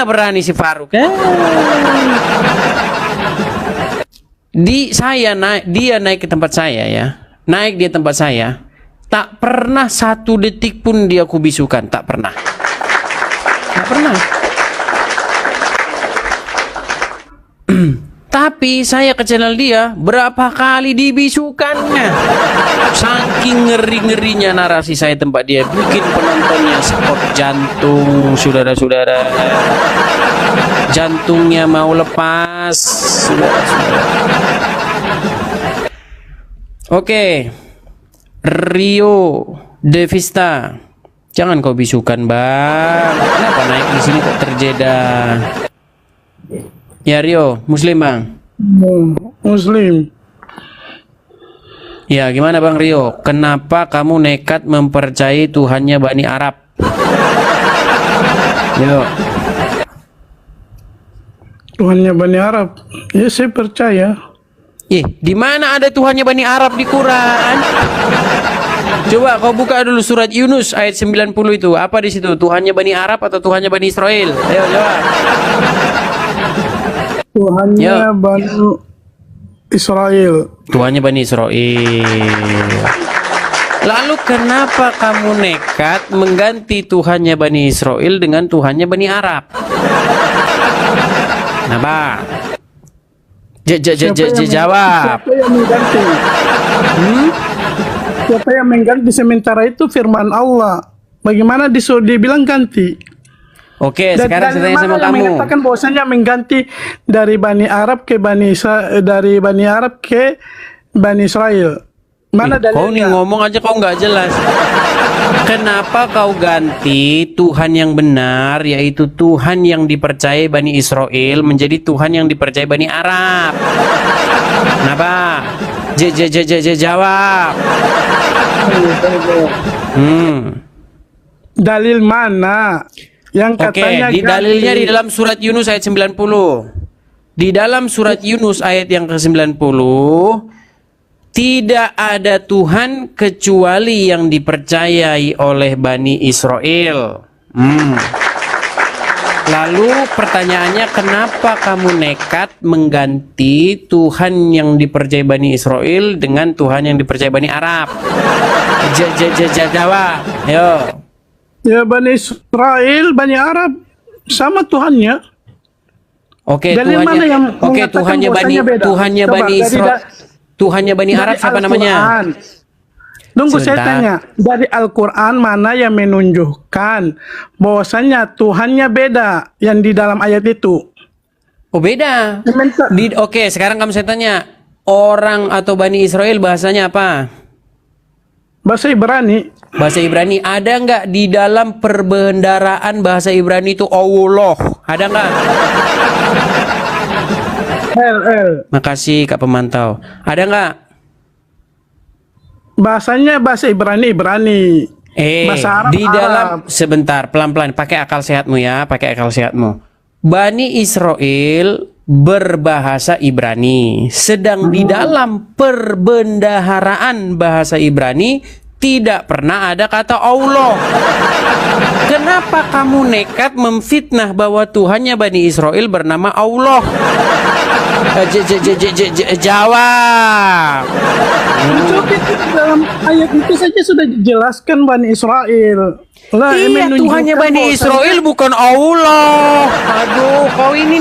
Mana berani si Faruk? Dia naik ke tempat saya ya. Naik di tempat saya. Tak pernah 1 detik pun dia kubisukan, tak pernah. Tak pernah. Tapi saya ke channel dia, berapa kali dibisukannya. Saking ngeri-ngerinya narasi saya tempat dia, bikin penontonnya spot jantung, saudara-saudara. Jantungnya mau lepas, saudara-saudara. Oke. Rio De Vista. Jangan kau bisukan, Bang. Kenapa naik di sini kok terjeda? Ya Rio, Muslim Bang. Muslim. Ya gimana Bang Rio? Kenapa kamu nekat mempercayai Tuhannya Bani Arab? Yo. Tuhannya Bani Arab. Ya saya percaya. Di mana ada Tuhannya Bani Arab di Quran? Coba kau buka dulu surat Yunus ayat 90 itu. Apa di situ? Tuhannya Bani Arab atau Tuhannya Bani Israel? Ayo jawab. Tuhannya Bani Israel. Tuhannya Bani Israel. Lalu kenapa kamu nekat mengganti Tuhannya Bani Israel dengan Tuhannya Bani Arab? Kenapa? Jawab. Siapa yang mengganti? Siapa yang mengganti sementara itu firman Allah. Bagaimana dibilang ganti? Oke, sekarang saya tanya sama kamu. Mengatakan bahwasanya mengganti dari Bani Arab ke dari Bani Arab ke Bani Israel. Mana dalilnya? Kau nih ngomong aja kau nggak jelas. Kenapa kau ganti Tuhan yang benar, yaitu Tuhan yang dipercayai Bani Israel, menjadi Tuhan yang dipercayai Bani Arab? Kenapa? Jawab. Dalil mana? Yang katanya di dalilnya di dalam surat Yunus ayat 90. Di dalam surat Yunus ayat yang ke-90, tidak ada Tuhan kecuali yang dipercayai oleh Bani Israel. Lalu pertanyaannya, kenapa kamu nekat mengganti Tuhan yang dipercayai Bani Israel dengan Tuhan yang dipercayai Bani Arab? Jawab. Ayo. Ya Bani Israel, Bani Arab sama Tuhannya. Oke, Tuhannya Bani Israel. Tuhannya Bani Arab siapa namanya? Tunggu, saya tanya, dari Al-Quran mana yang menunjukkan bahwasanya Tuhannya beda yang di dalam ayat itu? Oh beda. Oke, sekarang saya tanya, orang atau Bani Israel bahasanya apa? Bahasa Ibrani. Bahasa Ibrani. Ada nggak di dalam perbendaraan bahasa Ibrani itu Allah? Ada nggak? Makasih Kak Pemantau. Ada nggak? Bahasanya bahasa Ibrani. Bahasa Arab, di dalam sebentar, pelan-pelan, pakai akal sehatmu ya, pakai akal sehatmu. Bani Israel berbahasa Ibrani, sedang di dalam perbendaharaan bahasa Ibrani tidak pernah ada kata Allah. Kenapa kamu nekat memfitnah bahwa Tuhannya Bani Israel bernama Allah? Jawab. Dalam ayat itu saja sudah dijelaskan Bani Israel. Iya, Tuhannya Bani Israel bukan Allah. Aduh, kau ini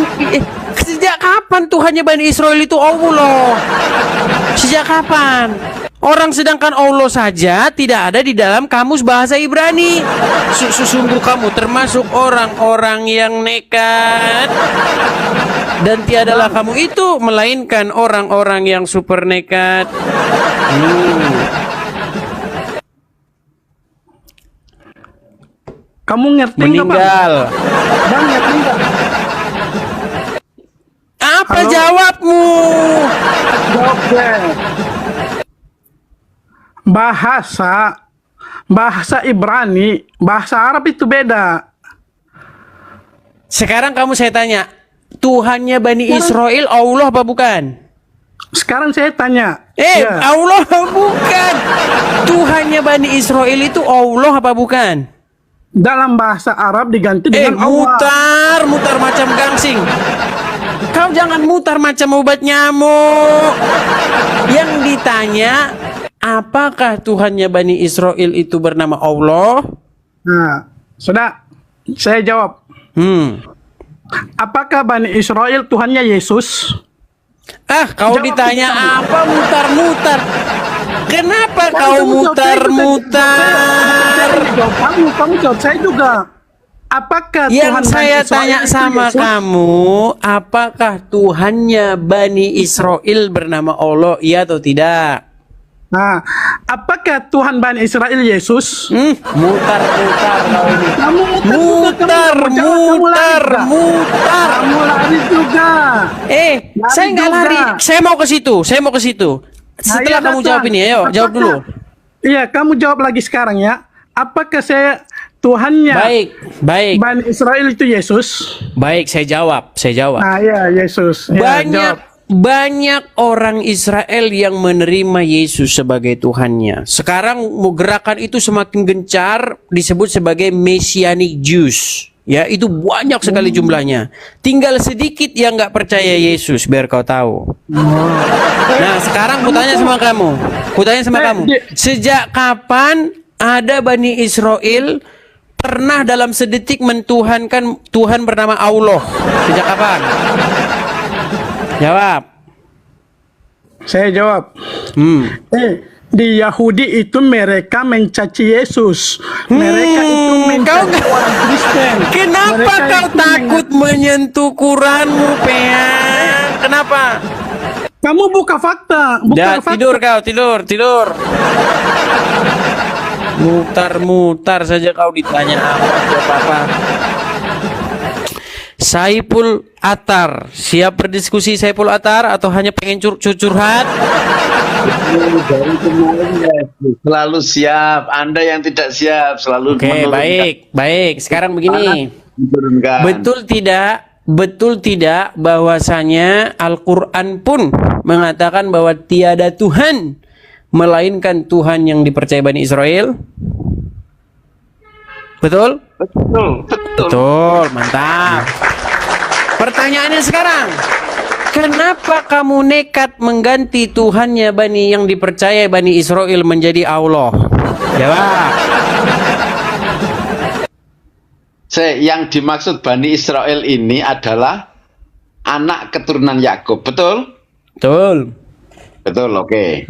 sejak kapan Tuhannya Bani Israel itu Allah? Sejak kapan? Orang sedangkan Allah saja tidak ada di dalam kamus bahasa Ibrani. Sungguh kamu termasuk orang-orang yang nekat. Dan tiadalah kamu itu melainkan orang-orang yang super nekat. Kamu ngerti meninggal. Bang, ngerti nggak? Apa jawabmu? Jawab deh. Bahasa Ibrani, bahasa Arab itu beda. Sekarang saya tanya, Tuhannya Bani Israel Allah apa bukan? Sekarang saya tanya. Allah bukan. Tuhannya Bani Israel itu Allah apa bukan? dalam bahasa Arab diganti dengan Allah. Mutar macam gangsing. Kau jangan mutar macam obat nyamuk. Yang ditanya, apakah Tuhannya Bani Israel itu bernama Allah? Nah, sudah saya jawab. Apakah Bani Israel Tuhannya Yesus? Kau Jawab ditanya kamu. apa mutar-mutar? Kenapa kau mutar-mutar? Kamu jawab saya juga. Apakah Yang Tuhan saya Bani Israel tanya itu sama Yesus? kamu, apakah Tuhannya Bani Israel bernama Allah, iya atau tidak? Nah, apakah Tuhan Bani Israel Yesus? Mutar-mutar kau ini. Kamu Mutar. Kamu lari juga. Saya nggak juga. lari. Saya mau ke situ. Setelah iya, kamu datang. jawab ini, ayo jawab dulu. Iya, kamu jawab lagi sekarang ya. Apakah saya Tuhannya Baik. Bani Israel itu Yesus? Baik, saya jawab. Nah, ya Yesus. Ya, jawab. Banyak orang Israel yang menerima Yesus sebagai Tuhannya. Sekarang gerakan itu semakin gencar, disebut sebagai Messianic Jews. Ya, itu banyak sekali jumlahnya. Tinggal sedikit yang nggak percaya Yesus, biar kau tahu. Nah, sekarang kutanya sama kamu. Sejak kapan ada Bani Israel pernah dalam sedetik mentuhankan Tuhan bernama Allah? Sejak kapan? Jawab. Saya jawab. Di Yahudi itu mereka mencaci Yesus. Mereka itu mencaci orang Kristen. Kenapa Mereka kau itu takut menyentuh Quranmu, Peang? Kenapa? Kamu buka fakta. Tidur kau, tidur. Mutar saja kau ditanya apa. Saiful Atar, siap berdiskusi Saiful Atar atau hanya pengen curhat? Dari kemarin ya, selalu siap. Anda yang tidak siap selalu Baik. Sekarang begini. menurunkan. Betul tidak bahwasanya Al-Qur'an pun mengatakan bahwa tiada Tuhan melainkan Tuhan yang dipercaya Bani Israel? Betul? Betul, mantap. Pertanyaannya sekarang, kenapa kamu nekat mengganti Tuhannya Bani yang dipercaya Bani Israel menjadi Allah? Jawab. Yang dimaksud Bani Israel ini adalah anak keturunan Yakub, betul? Betul, oke.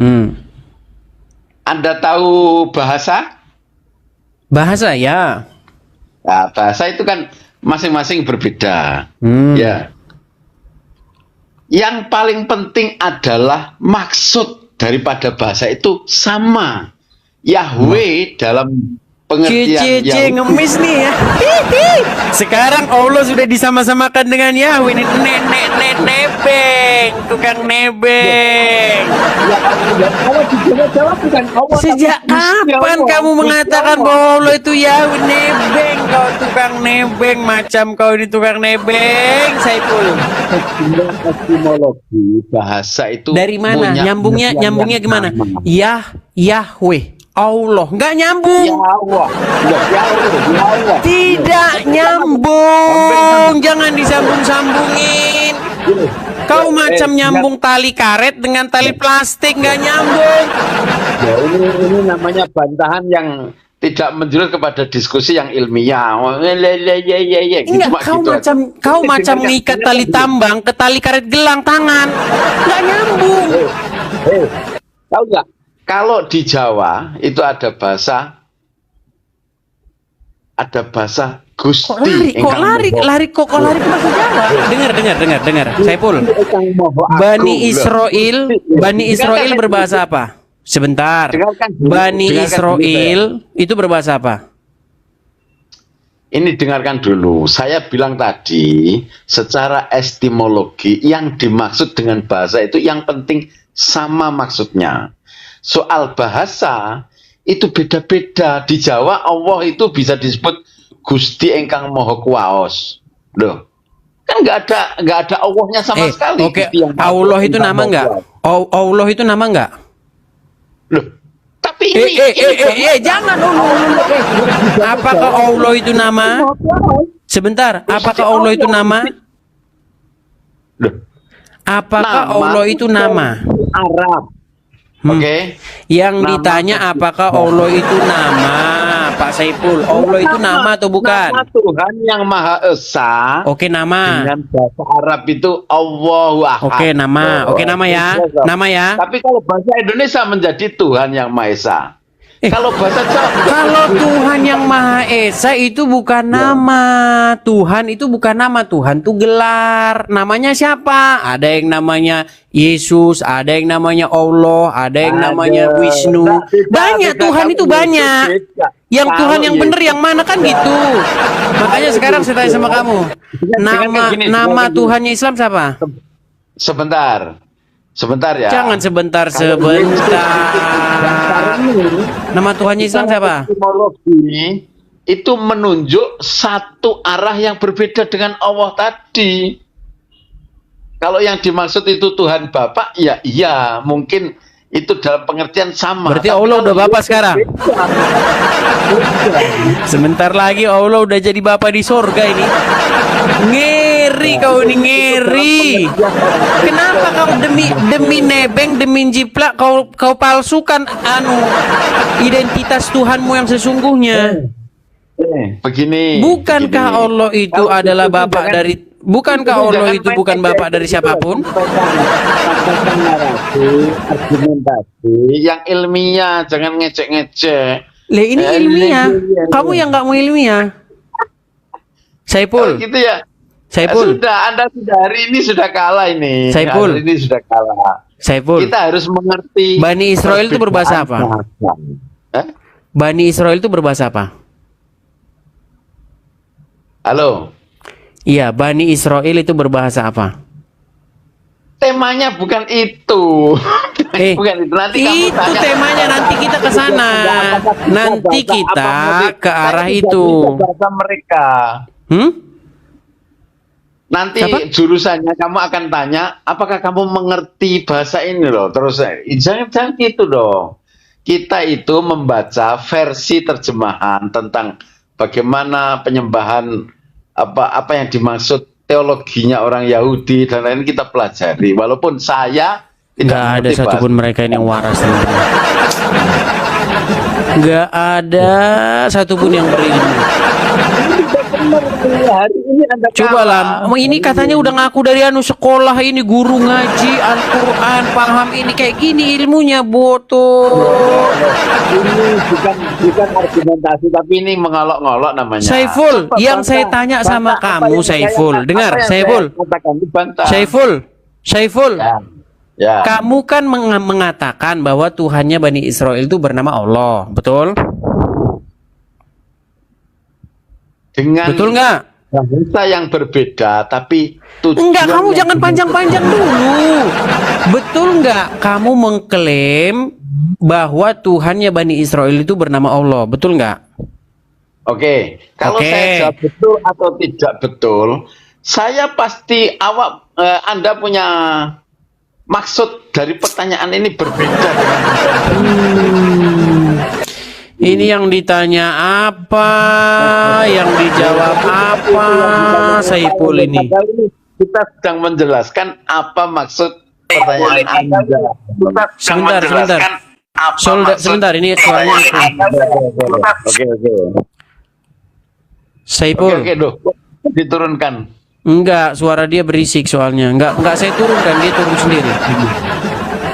Anda tahu bahasa? Bahasa ya. Nah, bahasa itu kan masing-masing berbeda. Ya. Yang paling penting adalah maksud daripada bahasa itu sama. Yahweh dalam pengertian yang ngemis nih ya. Sekarang Allah sudah disama-samakan dengan Yahweh. Nenek nebeng, tukang nebeng. Sejak kapan kamu mengatakan bahwa Allah itu Yahweh? Nebeng, kau tukang nebeng, macam kau ini tukang nebeng, Saiful. etimologi bahasa itu Dari mana? Nyambungnya gimana? Yahweh. Allah nggak nyambung. Ya Allah. Tidak nyambung. Jangan disambung-sambungin. Kau macam nyambung tali karet dengan tali plastik, nggak nyambung. Ya, ini namanya bantahan yang tidak menjurus kepada diskusi yang ilmiah. Enggak, kau macam mengikat tali tambang ke tali karet gelang tangan, nggak nyambung. Tahu nggak? Kalau di Jawa itu ada bahasa Gusti. Kok lari ke bahasa Jawa? Dengar. Saiful. Bani Israel berbahasa apa? Sebentar. Bani Israel itu berbahasa apa? Ini dengarkan dulu. Saya bilang tadi secara etimologi yang dimaksud dengan bahasa itu yang penting sama maksudnya. Soal bahasa itu beda-beda. Di Jawa Allah itu bisa disebut Gusti Engkang Maha Kuwaos. Loh, kan nggak ada Allahnya sama sekali. Oke, Allah itu nama nggak? Allah itu nama nggak? Loh, tapi tapi ini jangan dulu. Apakah Allah itu nama? Sebentar, apakah Allah itu nama? Loh, Apakah nama Allah itu nama? Arab. Oke. Yang Nama ditanya apakah Allah itu nama, Pak Saiful? Allah itu nama atau bukan? Nama Tuhan yang Maha Esa. Oke, nama. Dengan bahasa Arab itu Allahu Ahad. Oke, nama. Oke, nama ya. Nama ya. Tapi kalau bahasa Indonesia menjadi Tuhan yang Maha Esa. Kalau bahasa Jawa, Kalau Tuhan yang Maha Esa itu bukan nama. Tuhan itu bukan nama. Tuhan itu gelar. Namanya siapa? Ada yang namanya Yesus, ada yang namanya Allah, ada yang namanya Wisnu. Banyak, Tuhan itu banyak. Yang Tuhan yang benar yang mana kan gitu. Makanya sekarang saya tanya sama kamu. Nama Tuhannya Islam siapa? Sebentar ya. Jangan sebentar. Nama Tuhannya Islam siapa? Etimologi itu menunjuk satu arah yang berbeda dengan Allah tadi. Kalau yang dimaksud itu Tuhan Bapa, ya iya, mungkin itu dalam pengertian sama. Berarti Tapi Allah kalau udah Bapa itu sekarang? beda. Sebentar lagi Allah udah jadi Bapa di sorga ini. Ngeri kau ini, ngeri. Kenapa kau demi nebeng, demi jiplak kau palsukan identitas Tuhanmu yang sesungguhnya? Begini. Bukankah begini. Allah itu Kalau adalah itu Bapak jangan- dari bukankah itu Allah jangan itu bukan main Bapak ejek, dari siapapun? sampaikan narasi, argumentasi yang ilmiah, jangan ngecek-ngecek. Lah ini ilmiah. ilmiah. Kamu yang nggak mau ilmiah. Saiful, Kalau gitu ya. Saiful, Sudah, Anda sudah hari ini sudah kalah ini. Saiful. Hari ini sudah kalah. Saiful. Kita harus mengerti. Bani Israel itu berbahasa apa? perbedaan bahasa. Bani Israel itu berbahasa apa? Halo. Iya, Bani Israel itu berbahasa apa? Temanya bukan itu. Bukan itu. Nanti kamu Itu tanya. temanya, nanti kita ke sana. Nanti kita ke arah itu. Bahasa mereka. Nanti Siapa? jurusannya kamu akan tanya, apakah kamu mengerti bahasa ini loh? Terus jangan gitu dong. Kita itu membaca versi terjemahan tentang bagaimana penyembahan apa yang dimaksud teologinya orang Yahudi dan lain kita pelajari. Walaupun saya tidak Nggak ada mengerti satupun mereka ini yang waras. Nggak ada satupun yang berilmu. Hari ini Anda Coba lah, ini katanya udah ngaku dari sekolah ini, guru ngaji Al-Quran, paham ini kayak gini ilmunya, bodoh. Ini bukan argumentasi, tapi ini mengolok-ngolok namanya. Saiful, yang saya tanya sama kamu, Saiful, dengar, Saiful, Saiful, Ya. kamu kan mengatakan bahwa Tuhannya Bani Israel itu bernama Allah, betul? Dengan Betul nggak? bahasa yang berbeda, tapi Enggak, kamu yang jangan panjang-panjang dulu. Betul nggak kamu mengklaim bahwa Tuhannya Bani Israel itu bernama Allah, betul nggak? Oke, kalau Oke. saya jawab betul atau tidak betul, saya pasti Anda punya maksud dari pertanyaan ini berbeda dengan Ini yang ditanya apa, yang dijawab apa, Saiful ini. Kita sedang menjelaskan apa maksud pertanyaan Anda. Sebentar. Sebentar, ini suaranya itu. Oke. Saiful. Oke, loh. Diturunkan. Enggak, suara dia berisik soalnya. Enggak saya turunkan, dia turun sendiri.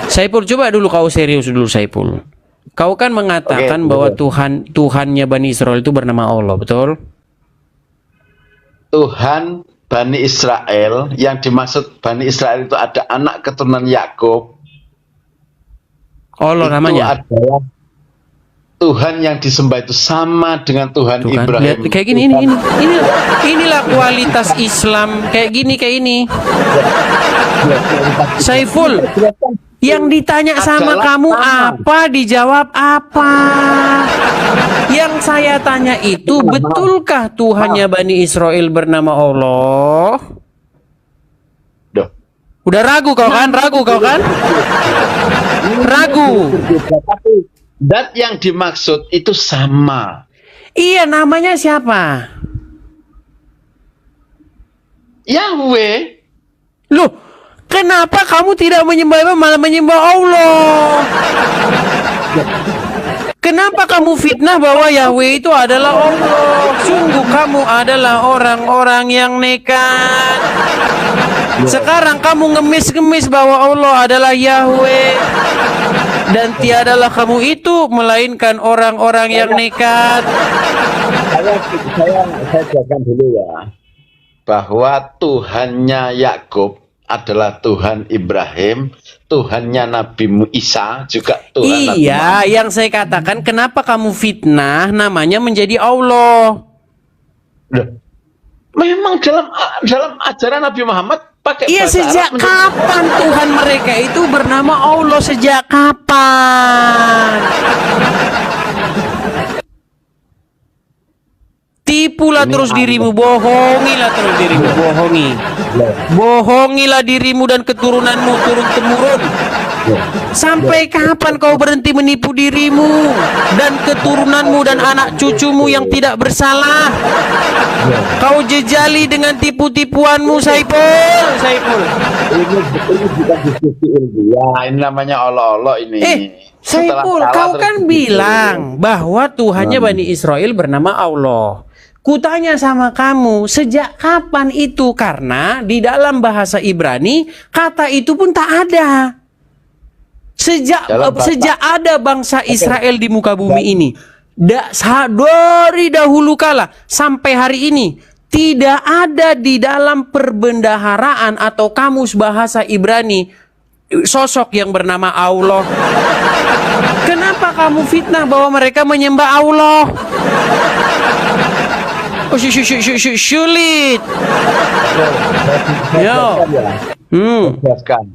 Saiful, coba dulu kau serius dulu, Saiful. Kau kan mengatakan Oke, bahwa betul. Tuhannya Bani Israel itu bernama Allah, betul? Tuhan Bani Israel, yang dimaksud Bani Israel itu ada anak keturunan Yakub. Allah Itu namanya. adalah Tuhan yang disembah itu sama dengan Tuhan Tuh kan, Ibrahim. lihat kayak gini, inilah kualitas Islam kayak gini. Saiful, yang ditanya sama Adalah kamu sama. apa, dijawab apa? Yang saya tanya itu, betulkah Tuhannya Bani Israel bernama Allah? Duh. Udah ragu kau kan? Ragu. zat yang dimaksud itu sama. Iya, namanya siapa? Yahweh. Loh, kenapa kamu tidak menyembah malah menyembah Allah? Kenapa kamu fitnah bahwa Yahweh itu adalah Allah? Sungguh kamu adalah orang-orang yang nekat. Sekarang kamu ngemis-ngemis bahwa Allah adalah Yahweh. Dan tiadalah kamu itu melainkan orang-orang yang nekat. Saya jelaskan dulu ya. Bahwa Tuhannya Yakub adalah Tuhan Ibrahim, Tuhannya Nabi Isa juga Tuhan Nabi Iya, Muhammad. yang saya katakan kenapa kamu fitnah namanya menjadi Allah? Loh, memang dalam ajaran Nabi Muhammad pakai Iya, bahasa sejak Arab kapan Tuhan mereka itu bernama Allah? Sejak kapan? Tipulah Ini terus Allah. dirimu, bohongilah terus dirimu, bohongilah dirimu dan keturunanmu turun-temurun. Sampai kapan kau berhenti menipu dirimu dan keturunanmu dan anak cucumu yang tidak bersalah? Kau jejali dengan tipu-tipuanmu, Saiful. Ini bukan diskusi ilmiah, ini namanya Allah ini. Setelah Saiful, salah kau terus kan diskusi. bilang bahwa Tuhannya Bani Israel bernama Allah. Kutanya sama kamu, sejak kapan itu? Karena di dalam bahasa Ibrani, kata itu pun tak ada. Dalam bahasa- Sejak ada bangsa Israel di muka bumi ini, dari dahulu kala sampai hari ini, tidak ada di dalam perbendaharaan atau kamus bahasa Ibrani sosok yang bernama Allah. Kenapa kamu fitnah bahwa mereka menyembah Allah? Oh, sulit. Yo. Jelaskan.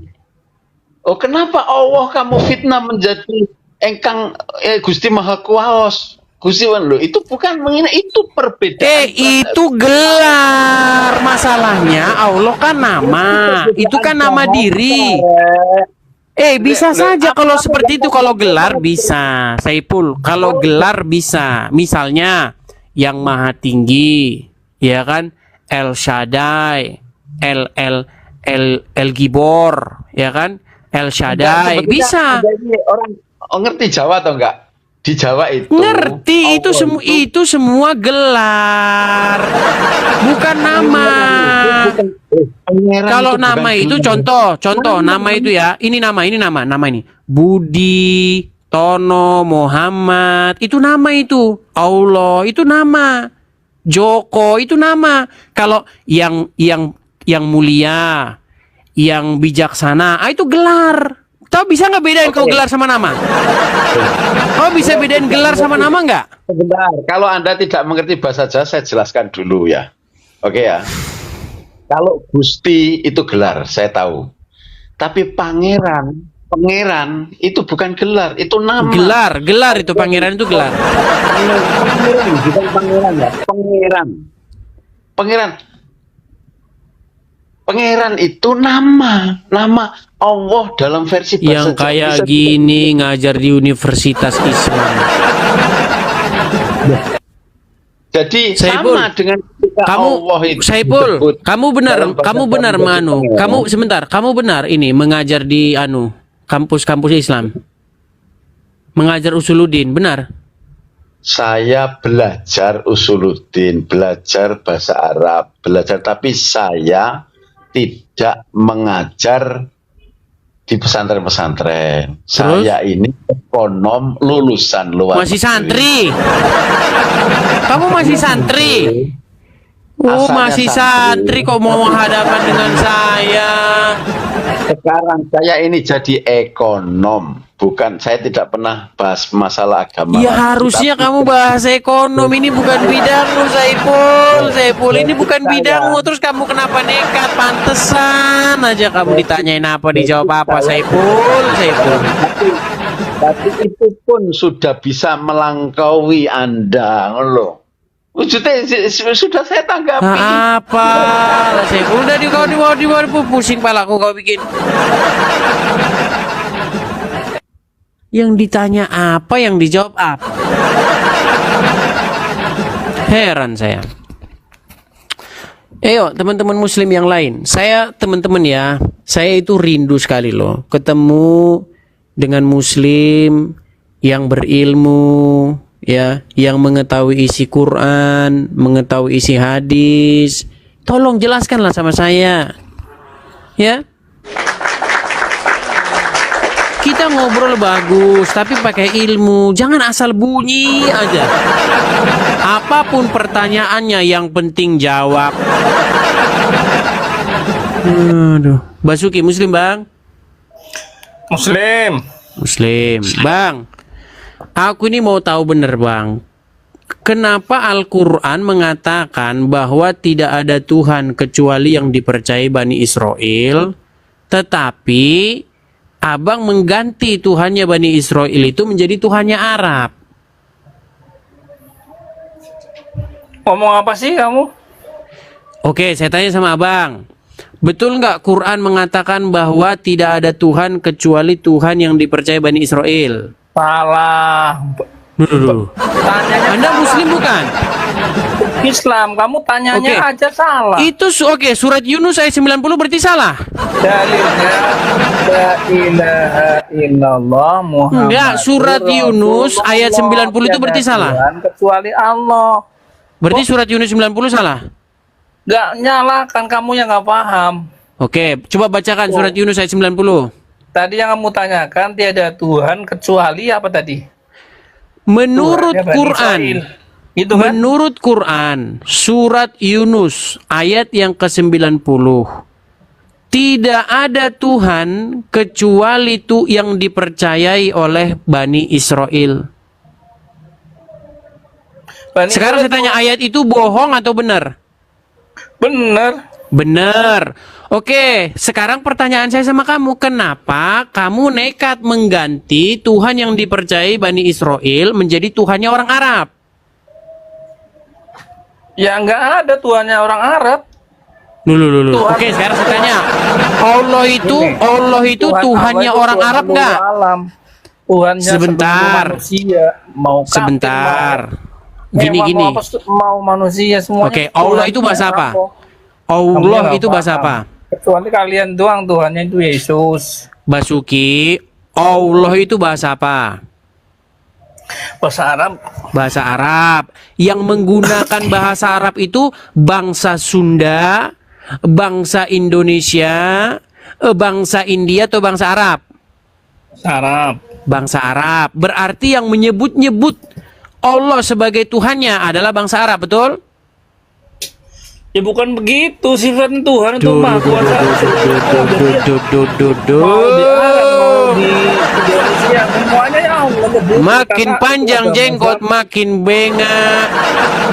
Oh, kenapa Allah kamu fitnah menjadi engkang Gusti Maha Kuwaos? Gusti lho, itu bukan menghina, itu perbedaan. Itu gelar. Masalahnya Allah kan nama. Itu kan nama diri. Bisa saja kalau seperti itu. Kalau gelar bisa, Saiful. Kalau gelar bisa. Misalnya yang maha tinggi, ya kan? El Shaddai, El Gibor, ya kan? El Shaddai bisa. Orang ngerti Jawa atau enggak? Di Jawa itu Ngerti, itu semua gelar, bukan nama. Kalau nama itu contoh nama itu ya. Ini nama ini. Budi, Tono, Muhammad, itu nama itu. Allah itu nama. Joko itu nama. Kalau yang mulia, yang bijaksana, itu gelar. Tahu bisa nggak bedain kau gelar sama nama? Kau bisa bedain gelar sama nama nggak? Sebentar, kalau Anda tidak mengerti bahasa Jawa, saya jelaskan dulu ya. Oke ya. Kalau Gusti itu gelar, saya tahu. Tapi pangeran itu bukan gelar, itu nama. Gelar itu pangeran itu gelar. Pangeran, bukan pangeran ya. Pangeran itu nama Allah dalam versi bahasa Yang kayak Jawa. gini ngajar di Universitas Islam. Jadi Saiful, sama dengan ketika Allah itu Saiful, disebut kamu benar dalam bahasa Jawa. kamu benar ini mengajar di kampus-kampus Islam. Mengajar Usuluddin, benar? Saya belajar Usuluddin, belajar bahasa Arab, tapi saya tidak mengajar di pesantren-pesantren. Saya ini ekonom lulusan luar Masih negeri. santri. Kamu masih santri. Oh, Asalnya masih santri kok mau menghadapan dengan saya. Sekarang saya ini jadi ekonom, bukan, saya tidak pernah bahas masalah agama. Ya lagi, harusnya tapi- kamu bahas ekonom, ini bukan bidangmu, Saiful, ini bukan bidangmu. Terus kamu kenapa nekat? Pantesan aja kamu ditanyain apa dijawab apa, Saiful. Tapi itu pun sudah bisa melangkaui Anda, loh. Wujudnya sudah saya tanggapi. Apa? Lah, Saiful udah pusing palaku kau bikin. Yang ditanya apa, yang dijawab apa. Heran saya. Ayo teman-teman muslim yang lain, teman-teman ya, saya itu rindu sekali loh ketemu dengan muslim yang berilmu, ya, yang mengetahui isi Quran, mengetahui isi hadis. Tolong jelaskanlah sama saya, ya. Kita ngobrol bagus, tapi pakai ilmu. Jangan asal bunyi aja. Apapun pertanyaannya, yang penting jawab. Aduh. Basuki, muslim bang? Muslim. Muslim. Bang, aku ini mau tahu bener bang. Kenapa Al-Quran mengatakan bahwa tidak ada Tuhan kecuali yang dipercayai Bani Israel, tetapi abang mengganti Tuhannya Bani Israel itu menjadi Tuhannya Arab? Ngomong apa sih kamu? Oke, saya tanya sama abang. Betul nggak Quran mengatakan bahwa tidak ada Tuhan kecuali Tuhan yang dipercayai Bani Israel? Salah. Tanyanya Anda muslim bukan? Islam, kamu tanyanya Oke. aja salah. Itu oke, surat Yunus ayat 90 berarti salah. Dalilnya la ilaha illallah Muhammad. Enggak, surat Yunus ayat 90 itu berarti salah. Kecuali Allah. Berarti surat Yunus 90 salah. Gak nyalakan, kamu yang gak paham. Oke, coba bacakan surat Yunus ayat 90. Tadi yang kamu tanyakan tiada Tuhan kecuali apa tadi? Menurut Tuhannya Bani Quran, Israel. Itu kan? menurut Quran, surat Yunus ayat yang ke-90, tidak ada Tuhan kecuali itu yang dipercayai oleh Bani Israel. Bani Sekarang Israel saya tanya, ayat itu bohong atau benar? bener. Benar. Oke, sekarang pertanyaan saya sama kamu, kenapa kamu nekat mengganti Tuhan yang dipercayai Bani Israel menjadi Tuhannya orang Arab? Ya nggak ada Tuhannya orang Arab. Dulu. Tuhan- Oke, sekarang saya tanya, Allah itu Tuhannya Allah itu orang Tuhan Arab seluruh nggak? alam. Tuhannya Sebentar. seluruh manusia. Mau kafir, Sebentar. mau- Gini. mau manusia semuanya. Oke, Allah itu bahasa apa? Allah itu bahasa apa? Kecuali kalian doang, Tuhannya itu Yesus. Basuki, Allah itu bahasa apa? Bahasa Arab. Bahasa Arab. Yang menggunakan bahasa Arab itu bangsa Sunda, bangsa Indonesia, bangsa India atau bangsa Arab? Bahasa Arab. Bangsa Arab. Berarti yang menyebut-nyebut Allah sebagai Tuhannya adalah bangsa Arab, betul? Ya bukan begitu, sifat Tuhan itu maha kuasa. Mau di Arab, mau di Indonesia, semuanya ya Allah. Makin panjang jenggot, makin bengak.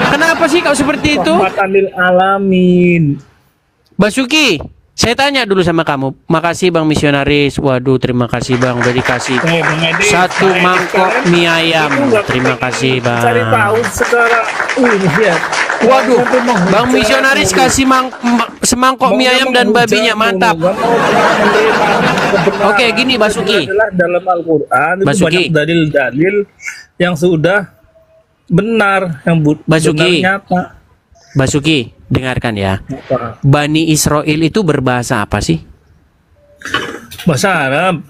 Kenapa sih kau seperti itu? Rahmatan lil alamin. Basuki, saya tanya dulu sama kamu. Makasih Bang Misionaris. Waduh, terima kasih Bang udah dikasih Bang Edi, satu Bang Edi mangkok sekarang mie ayam. itu nggak Terima pengen kasih Cari tahu Bang. sekarang. Ya. Waduh, Bang Misionaris kasih semangkok mie ayam dan babinya, mantap. Oke, gini Basuki. Adalah dalam Al-Quran itu Basuki. banyak dalil-dalil yang sudah benar, yang Basuki. benar nyata. Basuki, dengarkan ya. Apa? Bani Israel itu berbahasa apa sih? Bahasa Arab.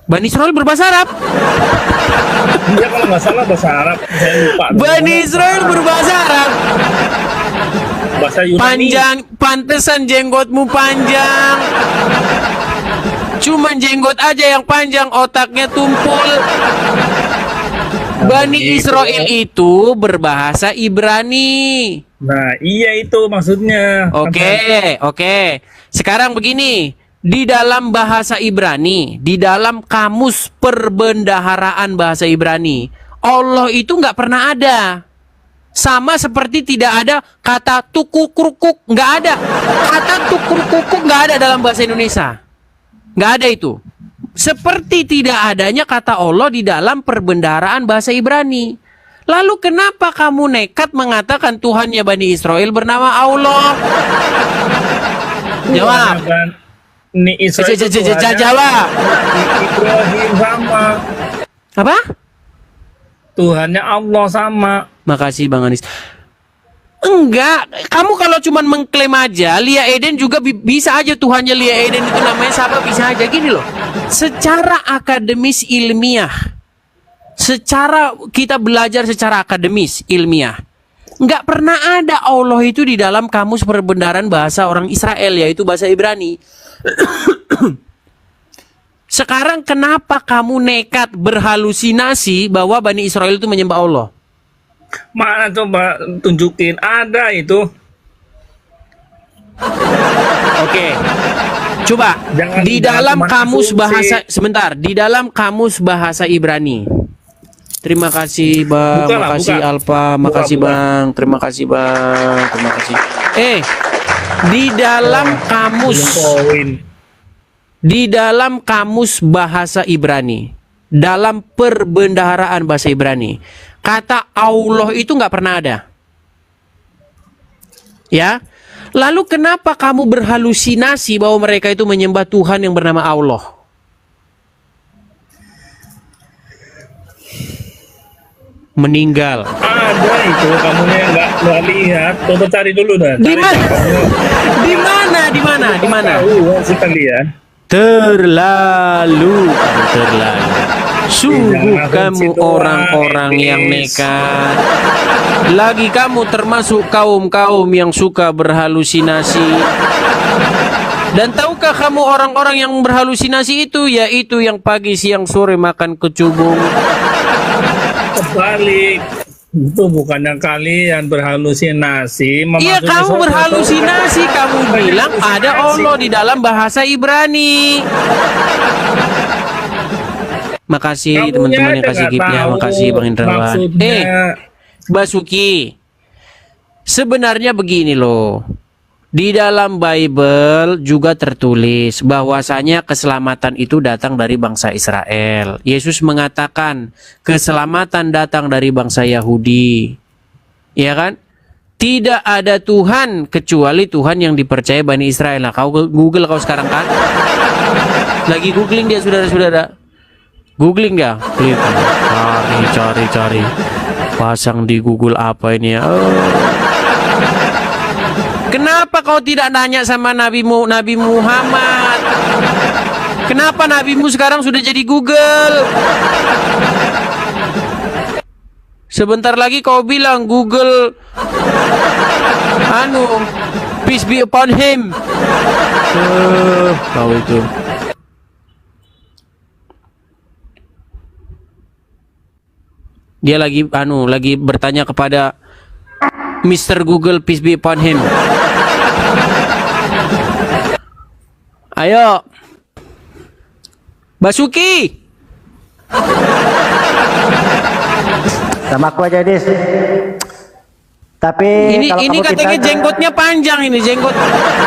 Bani Israel berbahasa Arab. Dia kalau nggak salah bahasa Arab, saya lupa. Bani Israel berbahasa Arab. Bahasa Yunani. Panjang, pantesan jenggotmu panjang. Cuman jenggot aja yang panjang, otaknya tumpul. Bani Israel itu berbahasa Ibrani. Nah, iya itu maksudnya. Oke. Sekarang begini, di dalam bahasa Ibrani, di dalam kamus perbendaharaan bahasa Ibrani, Allah itu nggak pernah ada. Sama seperti tidak ada kata tukukrukuk, nggak ada. Kata tukukrukuk nggak ada dalam bahasa Indonesia. Nggak ada itu. Seperti tidak adanya kata Allah di dalam perbendaharaan bahasa Ibrani. Lalu kenapa kamu nekat mengatakan Tuhannya Bani Israel bernama Allah? Jawab. Ini Israel itu Tuhannya Jawab. Ibrahim sama. Apa? Tuhannya Allah sama. Makasih Bang Anis. Enggak, kamu kalau cuman mengklaim aja, Lia Eden juga bisa aja Tuhannya Lia Eden itu namanya siapa, bisa aja gini loh. Secara akademis ilmiah, secara kita belajar secara akademis ilmiah, nggak pernah ada Allah itu di dalam kamus perbendaharaan bahasa orang Israel, yaitu bahasa Ibrani. Sekarang kenapa kamu nekat berhalusinasi bahwa Bani Israel itu menyembah Allah? Mana coba tunjukin, ada itu. Oke. Coba Jangan di dalam cuma kamus asumsi. bahasa sebentar, di dalam kamus bahasa Ibrani. Terima kasih Bang, Buka lah, makasih buka. Alfa, Buka, makasih buka. Bang, terima kasih Bang, terima kasih. Di dalam kamus, Poin. di dalam kamus bahasa Ibrani, dalam perbendaharaan bahasa Ibrani, kata Allah itu nggak pernah ada. Ya, lalu kenapa kamu berhalusinasi bahwa mereka itu menyembah Tuhan yang bernama Allah? Meninggal. Ada itu, kamunya nggak lihat. Coba cari dulu dah. Di Cari mana? kamu. Di mana? Di mana? Di mana? Tahu sekalian. Terlalu. Sungguh Jangan kamu situ, orang-orang yang Enis. nekat. Lagi kamu termasuk kaum-kaum yang suka berhalusinasi. Dan tahukah kamu orang-orang yang berhalusinasi itu, yaitu yang pagi, siang, sore makan kecubung. Kebalik. Itu bukannya kalian berhalusinasi. Iya, memasuki kamu suatu- berhalusinasi. Kamu bilang ada Allah di dalam bahasa Ibrani. Makasih Kamunya teman-teman yang aja kasih nggak giftnya. tahu Makasih Bang Indrawan. maksudnya. Basuki, sebenarnya begini loh. Di dalam Bible juga tertulis bahwasanya keselamatan itu datang dari bangsa Israel. Yesus mengatakan keselamatan datang dari bangsa Yahudi. Ya kan? Tidak ada Tuhan kecuali Tuhan yang dipercaya Bani Israel. Nah, kau Google kau sekarang kan? Lagi googling dia saudara-saudara. Googling ya? Klik. Cari. Pasang di Google apa ini ya? Kenapa kau tidak nanya sama Nabi Muhammad? Kenapa nabimu sekarang sudah jadi Google? Sebentar lagi kau bilang Google peace be upon him. Kau itu. Dia lagi bertanya kepada Mr. Google, peace be upon him. Ayo, Basuki. Sama aku aja, Dis. Tapi Ini kalau kamu katanya pintar- jenggotnya panjang ini jenggot.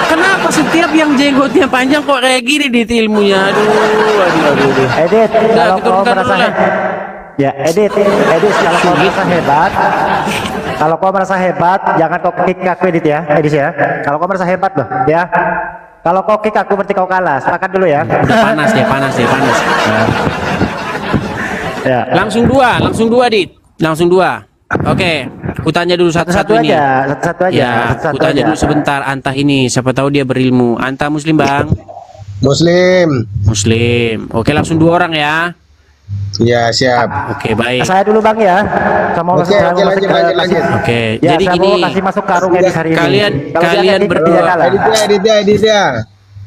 Kenapa setiap yang jenggotnya panjang kok kayak gini di ilmunya? Aduh. Edit, kalau kau turunkan merasa dulu lah. ya edit, kalau kau merasa hebat, kalau kau merasa hebat, jangan kau kick aku edit ya, edit ya. Kalau kau merasa hebat loh, ya. Kalau kau kick aku berarti kau kalah. Sepakat dulu ya. Udah panas. Ya. Langsung dua, Dit. Langsung dua. Oke, aku tanya dulu satu-satu ini. Satu-satu aja. Ya, satu-satu aku tanya aja. dulu sebentar. Anta ini, siapa tahu dia berilmu. Anta Muslim, Bang? Muslim. Muslim. Oke, langsung dua orang ya. Ya, siap. Oke, baik. Saya dulu Bang ya. Kamu Oke, lanjut. Oke, Ya, jadi saya gini. mau kasih masuk karung edit hari ini. Kalian- Kalau dia kalian edit, berdua- dia kalah. Editnya.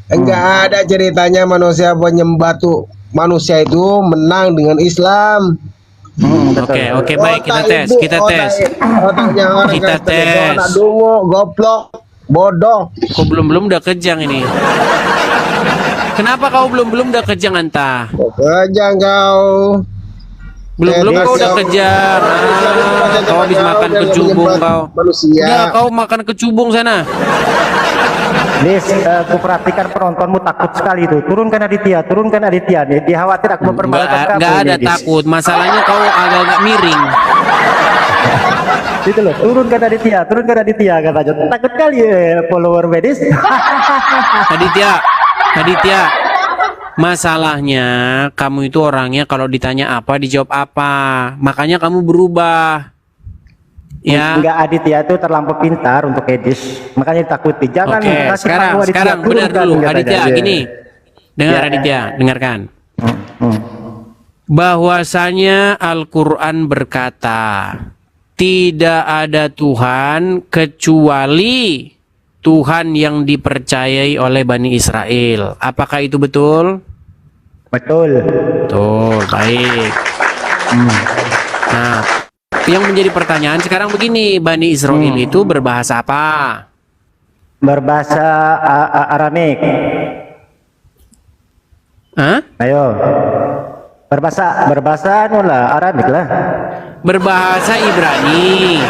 Enggak ada ceritanya manusia penyembah tuh. Manusia itu menang dengan Islam. Oke, baik, kita tes. Otaknya orang Kita Kristen itu tes. anak dungu, goblok, bodoh. Kok belum udah kejang ini? Kenapa kau belum udah kejang, Anta? Kejang kau. Belum kau udah kejang. Kau habis makan kecubung kau. Manusia. Udah, kau makan kecubung sana. Lis, aku perhatikan penontonmu takut sekali itu. Turunkan Aditya. Nih, dia khawatir aku mempermalukan kamu. Nggak ada ini, Dis. takut. Masalahnya kau agak-agak miring. Itu loh, turunkan Aditya katanya. Takut kali ya follower medis. Aditya, Masalahnya kamu itu orangnya kalau ditanya apa dijawab apa. Makanya kamu berubah. Ya. Enggak, Aditya itu terlampau pintar untuk Edis, makanya ditakuti. Jangan Oke, kasih sekarang tahu Aditya benar dulu katanya. Aditya Iya. gini. Dengar Ya. Aditya, dengarkan. Hmm. Bahwasanya Al-Qur'an berkata, tidak ada Tuhan kecuali Tuhan yang dipercayai oleh Bani Israel. Apakah itu betul? Betul. Betul, baik. Nah, yang menjadi pertanyaan sekarang begini, Bani Israel itu berbahasa apa? Berbahasa Aramik. Hah? Ayo. Berbahasa anu lah, Aramik lah. Berbahasa Ibrani.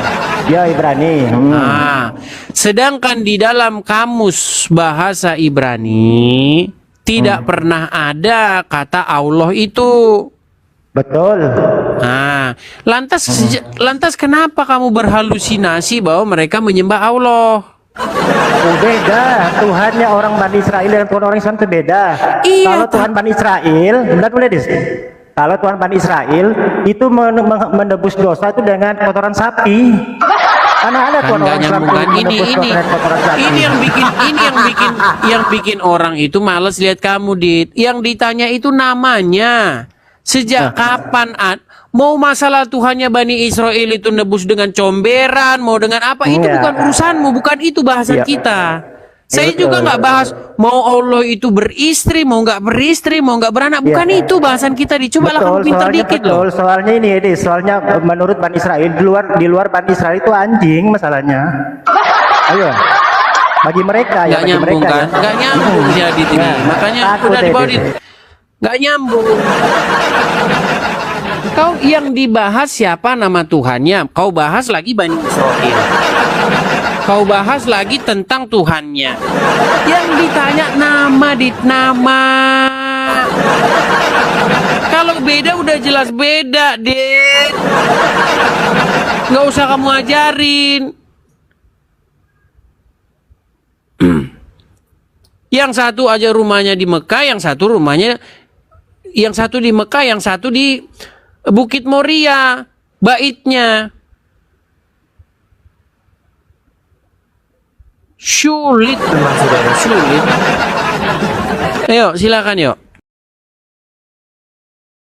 Ya, Ibrani. Nah, sedangkan di dalam kamus bahasa Ibrani tidak pernah ada kata Allah itu. Betul. Nah, lantas kenapa kamu berhalusinasi bahwa mereka menyembah Allah? Beda. Tuhannya orang Bani Israel dan Tuhan orang Islam itu beda. Iya, Kalau Tuhan Bani Israel, benar boleh dis. Kalau Tuhan Bani Israel itu menebus dosa itu dengan kotoran sapi. Karena ada Tuhan Nggak orang Islam nyambung kan? itu menebus dosa dengan kotoran sapi. Yang bikin orang itu males lihat kamu, Dit. Yang ditanya itu namanya. Sejak kapan mau masalah Tuhannya Bani Israel itu nebus dengan comberan, mau dengan apa, itu Iya. bukan urusanmu, bukan itu bahasan Iya. kita. Saya Betul. juga nggak bahas mau Allah itu beristri, mau nggak beristri, mau nggak beranak, bukan Iya. itu bahasan kita. Cobalah kamu pinter dikit loh. Soalnya ini soalnya menurut Bani Israel di luar Bani Israel itu anjing masalahnya. Ayo. Bagi mereka ya, Nggak nyambung mereka kan? ya. Nggak nyambung jadi ini. Nah, Makanya takut udah deh, dibawa Dit. nggak nyambung. Kau yang dibahas siapa nama Tuhannya? Kau bahas lagi Bani Israel. Kau bahas lagi tentang Tuhannya. Yang ditanya nama, nama. Kalau beda udah jelas beda, Dit. Nggak usah kamu ajarin. Yang satu aja rumahnya di Mekah, yang satu di Mekah, yang satu di Bukit Moria, baitnya. Sulit memang, saudara, sulit. Ayo, silakan yuk.